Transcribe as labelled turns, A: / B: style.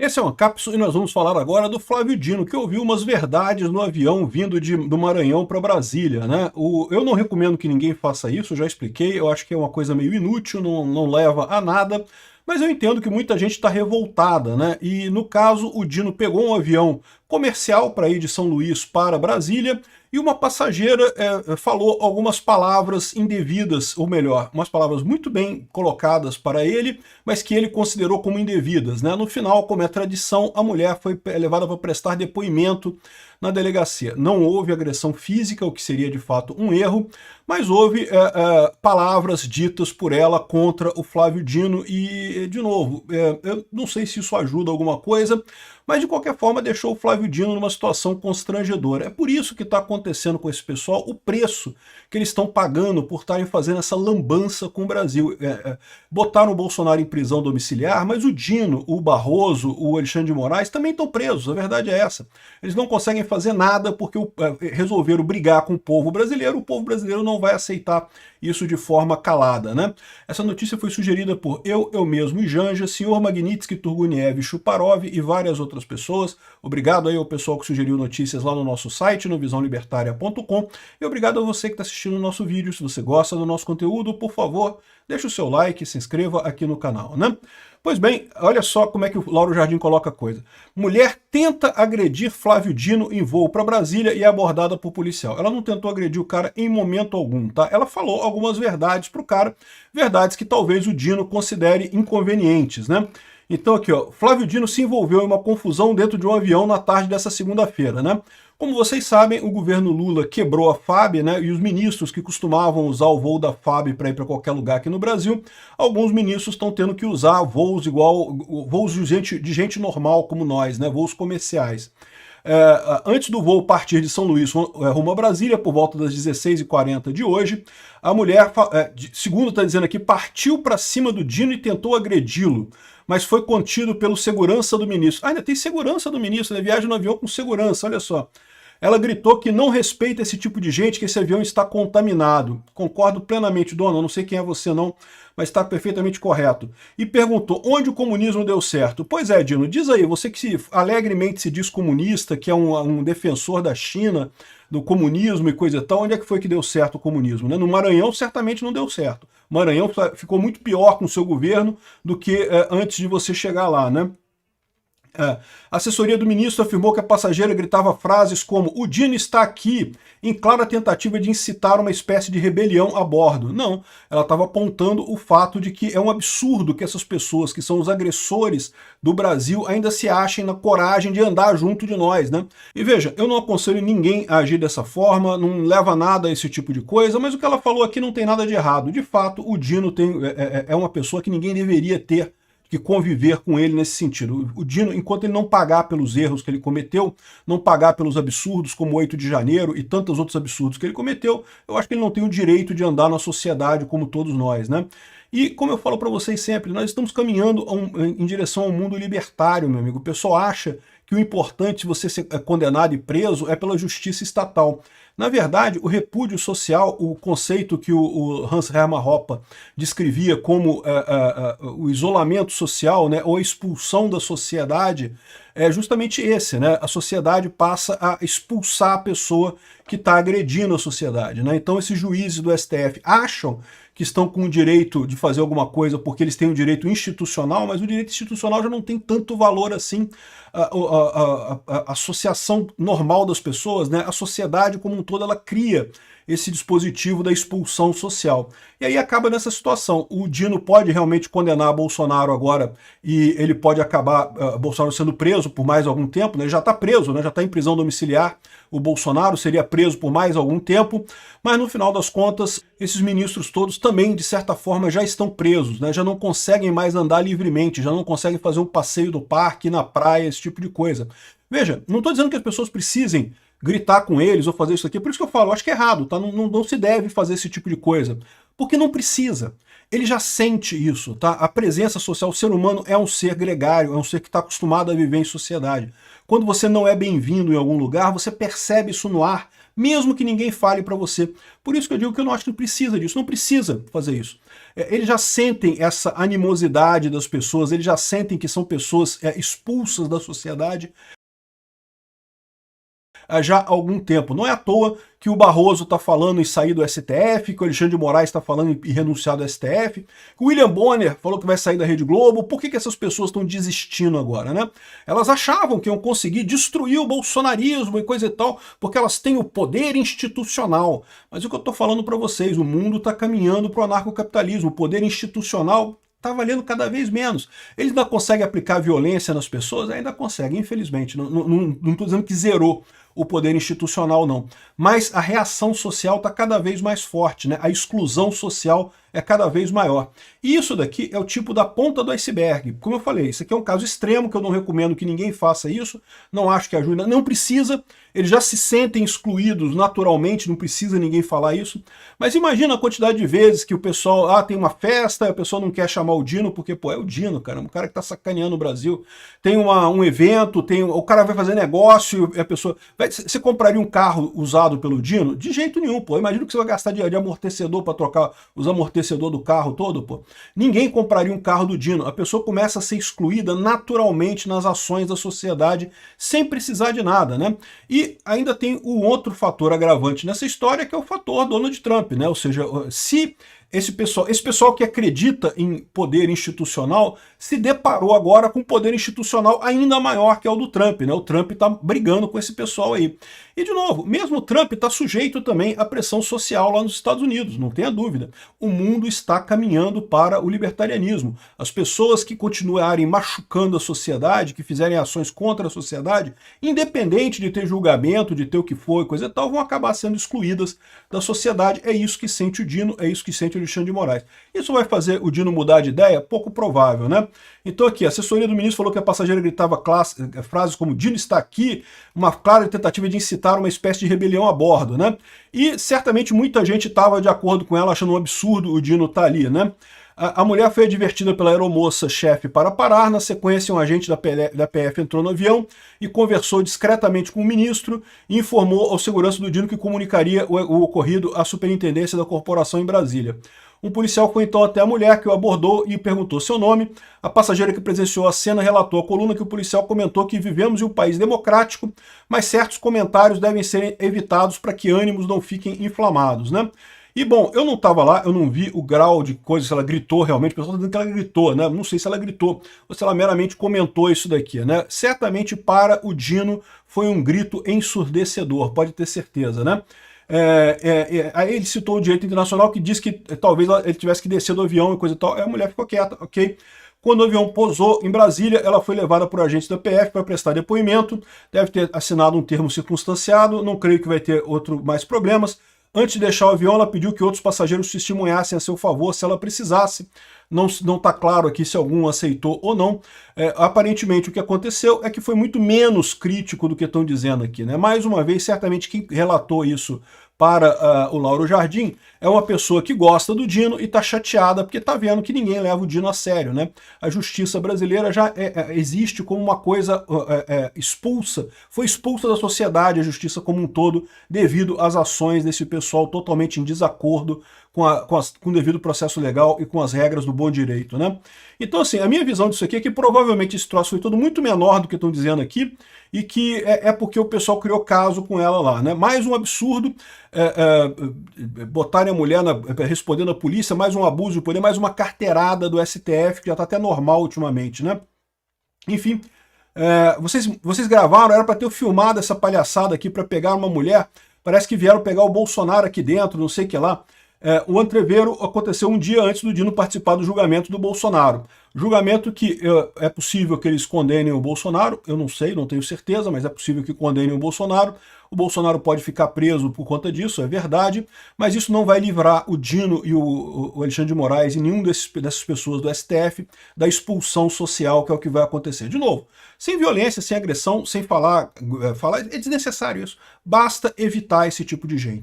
A: Esse é uma cápsula e nós vamos falar agora do Flávio Dino, que ouviu umas verdades no avião vindo do Maranhão para Brasília, né? Eu não recomendo que ninguém faça isso, já expliquei, eu acho que é uma coisa meio inútil, não leva a nada, mas eu entendo que muita gente está revoltada, né? E no caso, o Dino pegou um avião comercial para ir de São Luís para Brasília, e uma passageira falou algumas palavras indevidas, ou melhor, umas palavras muito bem colocadas para ele, mas que ele considerou como indevidas, né? No final, como é tradição, a mulher foi levada para prestar depoimento na delegacia. Não houve agressão física, o que seria de fato um erro, mas houve palavras ditas por ela contra o Flávio Dino e, de novo, eu não sei se isso ajuda alguma coisa, mas de qualquer forma deixou o Flávio Dino numa situação constrangedora. É por isso que está acontecendo com esse pessoal, o preço que eles estão pagando por estarem fazendo essa lambança com o Brasil. Botaram o Bolsonaro em prisão domiciliar, mas o Dino, o Barroso, o Alexandre de Moraes também estão presos, a verdade é essa. Eles não conseguem fazer nada porque resolveram brigar com o povo brasileiro não vai aceitar isso de forma calada, né? Essa notícia foi sugerida por eu mesmo e Janja, senhor Magnitsky, Turguniev, Chuparov e várias outras pessoas. Obrigado aí ao pessoal que sugeriu notícias lá no nosso site, no visãolibertaria.com, e obrigado a você que está assistindo o nosso vídeo. Se você gosta do nosso conteúdo, por favor, deixe o seu like e se inscreva aqui no canal, né? Pois bem, olha só como é que o Lauro Jardim coloca a coisa. Mulher tenta agredir Flávio Dino em voo para Brasília e é abordada por policial. Ela não tentou agredir o cara em momento algum, tá? Ela falou algumas verdades pro cara, verdades que talvez o Dino considere inconvenientes, né? Então aqui, ó, Flávio Dino se envolveu em uma confusão dentro de um avião na tarde dessa segunda-feira, né? Como vocês sabem, o governo Lula quebrou a FAB, né, e os ministros que costumavam usar o voo da FAB para ir para qualquer lugar aqui no Brasil, alguns ministros estão tendo que usar voos voos de gente normal como nós, né, voos comerciais. Antes do voo partir de São Luís rumo a Brasília, por volta das 16h40 de hoje, a mulher, segundo está dizendo aqui, partiu para cima do Dino e tentou agredi-lo, mas foi contido pelo segurança do ministro. Ainda tem segurança do ministro, né? Viaja no avião com segurança, olha só. Ela gritou que não respeita esse tipo de gente, que esse avião está contaminado. Concordo plenamente, dona, eu não sei quem é você não, mas está perfeitamente correto. E perguntou, onde o comunismo deu certo? Pois é, Dino, diz aí, você que alegremente se diz comunista, que é um defensor da China, do comunismo e coisa e tal, onde é que foi que deu certo o comunismo? Né? No Maranhão certamente não deu certo. O Maranhão ficou muito pior com o seu governo do que antes de você chegar lá, né? A assessoria do ministro afirmou que a passageira gritava frases como "o Dino está aqui", em clara tentativa de incitar uma espécie de rebelião a bordo. Não, ela estava apontando o fato de que é um absurdo que essas pessoas que são os agressores do Brasil ainda se achem na coragem de andar junto de nós, né? E veja, eu não aconselho ninguém a agir dessa forma, não leva nada a esse tipo de coisa, mas o que ela falou aqui não tem nada de errado. De fato, o Dino é uma pessoa que ninguém deveria ter que conviver com ele nesse sentido. O Dino, enquanto ele não pagar pelos erros que ele cometeu, não pagar pelos absurdos como 8 de janeiro e tantos outros absurdos que ele cometeu, eu acho que ele não tem o direito de andar na sociedade como todos nós, né? E, como eu falo para vocês sempre, nós estamos caminhando em direção ao mundo libertário, meu amigo. O pessoal acha que o importante você ser condenado e preso é pela justiça estatal. Na verdade, o repúdio social, o conceito que o Hans Hermann Hoppe descrevia como o isolamento social, né, ou a expulsão da sociedade, é justamente esse, né? A sociedade passa a expulsar a pessoa que está agredindo a sociedade, né? Então esses juízes do STF acham que estão com o direito de fazer alguma coisa porque eles têm o direito institucional, mas o direito institucional já não tem tanto valor assim. A associação normal das pessoas, né? A sociedade como um todo, ela cria esse dispositivo da expulsão social. E aí acaba nessa situação. O Dino pode realmente condenar Bolsonaro agora e ele pode acabar, Bolsonaro sendo preso por mais algum tempo, né? Ele já está preso, né? Já está em prisão domiciliar. O Bolsonaro seria preso por mais algum tempo, mas no final das contas, esses ministros todos também, de certa forma, já estão presos, né? Já não conseguem mais andar livremente, já não conseguem fazer um passeio do parque, na praia, esse tipo de coisa. Veja, não estou dizendo que as pessoas precisem gritar com eles ou fazer isso aqui, por isso que eu falo, acho que é errado, tá? Não se deve fazer esse tipo de coisa, porque não precisa. Ele já sente isso, tá? A presença social, o ser humano é um ser gregário, é um ser que está acostumado a viver em sociedade. Quando você não é bem-vindo em algum lugar, você percebe isso no ar, mesmo que ninguém fale para você. Por isso que eu digo que eu não acho que precisa disso, não precisa fazer isso. Eles já sentem essa animosidade das pessoas, eles já sentem que são pessoas expulsas da sociedade já há algum tempo. Não é à toa que o Barroso está falando em sair do STF, que o Alexandre de Moraes está falando em renunciar do STF, que o William Bonner falou que vai sair da Rede Globo. Por que essas pessoas estão desistindo agora, né? Elas achavam que iam conseguir destruir o bolsonarismo e coisa e tal, porque elas têm o poder institucional. Mas o que eu estou falando para vocês, o mundo está caminhando para o anarcocapitalismo. O poder institucional está valendo cada vez menos. Eles ainda conseguem aplicar violência nas pessoas? Ainda conseguem, infelizmente. Não estou dizendo que zerou o poder institucional, não. Mas a reação social está cada vez mais forte, né? A exclusão social é cada vez maior. E isso daqui é o tipo da ponta do iceberg. Como eu falei, isso aqui é um caso extremo, que eu não recomendo que ninguém faça isso, não acho que ajude, não precisa, eles já se sentem excluídos naturalmente, não precisa ninguém falar isso. Mas imagina a quantidade de vezes que o pessoal, tem uma festa, a pessoa não quer chamar o Dino, porque, pô, é o Dino, cara, um cara que tá sacaneando o Brasil. Tem um evento, o cara vai fazer negócio, e a pessoa... Você compraria um carro usado pelo Dino? De jeito nenhum, pô. Imagina que você vai gastar de amortecedor para trocar os amortecedores do carro todo, pô. Ninguém compraria um carro do Dino. A pessoa começa a ser excluída naturalmente nas ações da sociedade, sem precisar de nada, né? E ainda tem o outro fator agravante nessa história, que é o fator Donald Trump, né? Ou seja, se esse pessoal que acredita em poder institucional se deparou agora com um poder institucional ainda maior, que é o do Trump, né? O Trump está brigando com esse pessoal aí. E, de novo, mesmo o Trump está sujeito também à pressão social lá nos Estados Unidos, não tenha dúvida. O mundo está caminhando para o libertarianismo. As pessoas que continuarem machucando a sociedade, que fizerem ações contra a sociedade, independente de ter julgamento, de ter o que for, coisa e tal, vão acabar sendo excluídas da sociedade. É isso que sente o Dino, é isso que sente o Alexandre de Moraes. Isso vai fazer o Dino mudar de ideia? Pouco provável, né? Então aqui, a assessoria do ministro falou que a passageira gritava frases como "Dino está aqui", uma clara tentativa de incitar uma espécie de rebelião a bordo, né? E certamente muita gente estava de acordo com ela, achando um absurdo o Dino estar ali, né? A mulher foi advertida pela aeromoça-chefe para parar. Na sequência, um agente da PF entrou no avião e conversou discretamente com o ministro e informou ao segurança do Dino que comunicaria o ocorrido à superintendência da corporação em Brasília. Um policial foi então até a mulher, que o abordou e perguntou seu nome. A passageira que presenciou a cena relatou à coluna que o policial comentou que vivemos em um país democrático, mas certos comentários devem ser evitados para que ânimos não fiquem inflamados, né? E, bom, eu não estava lá, eu não vi o grau de coisa, se ela gritou realmente, o pessoal está dizendo que ela gritou, né? Não sei se ela gritou, ou se ela meramente comentou isso daqui, né? Certamente para o Dino foi um grito ensurdecedor, pode ter certeza, né? Aí ele citou o direito internacional, que diz que talvez ele tivesse que descer do avião e coisa e tal, aí a mulher ficou quieta, ok? Quando o avião pousou em Brasília, ela foi levada por agentes da PF para prestar depoimento, deve ter assinado um termo circunstanciado, não creio que vai ter mais problemas. Antes de deixar o avião, ela pediu que outros passageiros testemunhassem a seu favor se ela precisasse. Não está claro aqui se algum aceitou ou não. Aparentemente o que aconteceu é que foi muito menos crítico do que estão dizendo aqui, né? Mais uma vez, certamente quem relatou isso para o Lauro Jardim é uma pessoa que gosta do Dino e está chateada porque está vendo que ninguém leva o Dino a sério, né? A justiça brasileira já existe como uma coisa foi expulsa da sociedade, a justiça como um todo, devido às ações desse pessoal totalmente em desacordo com o devido processo legal e com as regras do bom direito, né? Então, assim, a minha visão disso aqui é que provavelmente esse troço foi todo muito menor do que estão dizendo aqui, e que é porque o pessoal criou caso com ela lá, né? Mais um absurdo, botarem a mulher respondendo à polícia, mais um abuso de poder, mais uma carteirada do STF, que já está até normal ultimamente, né? Enfim, vocês gravaram, era para ter filmado essa palhaçada aqui para pegar uma mulher, parece que vieram pegar o Bolsonaro aqui dentro, não sei o que lá. O entreveiro aconteceu um dia antes do Dino participar do julgamento do Bolsonaro. Julgamento que é possível que eles condenem o Bolsonaro, eu não sei, não tenho certeza, mas é possível que condenem o Bolsonaro. O Bolsonaro pode ficar preso por conta disso, é verdade, mas isso não vai livrar o Dino e o Alexandre de Moraes e nenhum dessas pessoas do STF da expulsão social, que é o que vai acontecer. De novo, sem violência, sem agressão, sem falar é desnecessário isso. Basta evitar esse tipo de gente.